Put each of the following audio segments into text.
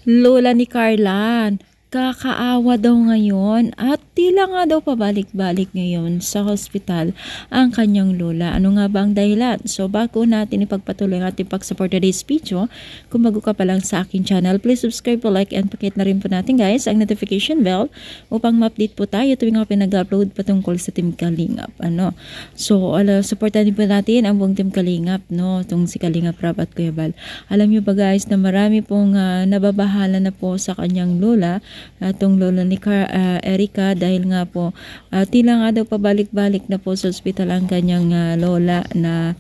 Lola ni Carlan, kakaawa daw ngayon at tila nga daw pabalik-balik ngayon sa hospital ang kanyang lola. Ano nga ba ang dahilan? So bago natin ipagpatuloy ang ating pag-support today's video, kung bago ka pa lang sa akin channel, please subscribe po, like, and pakit na rin po natin guys ang notification bell upang ma-update po tayo tuwing ako pinag-upload patungkol sa Team Kalingap. So supportan din po natin ang buong Team Kalingap, itong si Kalingap Rab at Kuya Bal. Alam nyo ba guys na marami pong nababahala na po sa kanyang lola, itong lola ni Erica, dahil nga po tila nga daw pabalik-balik na po sa ospital ang kanyang lola na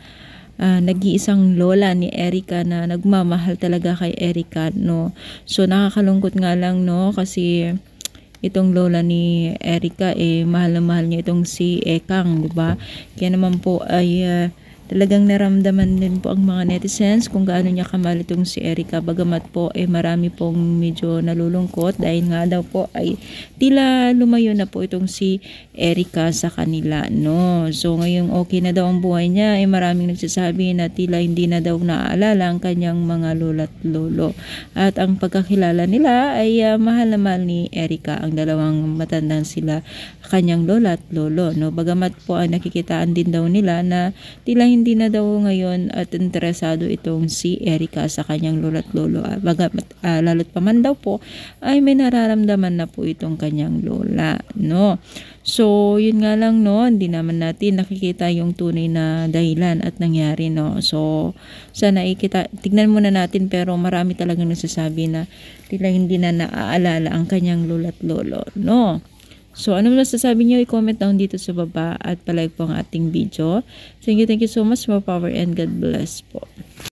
nag-iisang lola ni Erica na nagmamahal talaga kay Erica, So nakakalungkot nga lang, kasi itong lola ni Erica mahal na mahal niya itong si Ekang, di ba? Kaya naman po ay talagang naramdaman din po ang mga netizens kung gaano niya kamahal itong si Erica. Bagamat po marami pong medyo nalulungkot dahil nga daw po ay tila lumayo na po itong si Erica sa kanila, So ngayong okay na daw ang buhay niya, maraming nagsasabi na tila hindi na daw naaalala ang kanyang mga lola at lolo. At ang pagkakilala nila ay mahal na mahal ni Erica ang dalawang matandang sila, kanyang lola at lolo, Bagamat po ay nakikitaan din daw nila na tila hindi na daw ngayon at interesado itong si Erica sa kanyang lola at lolo. Bagamat lalo't pa man daw po ay may nararamdaman na po itong kanyang lola, So yun nga lang, hindi naman natin nakikita yung tunay na dahilan at nangyari, So sana tignan muna natin, pero marami talagang nagsasabi na tila hindi na naaalala ang kanyang lola at lolo, So, ano masasabi niyo? I-comment down dito sa baba at palike po ang ating video. Thank you so much. More power and God bless po.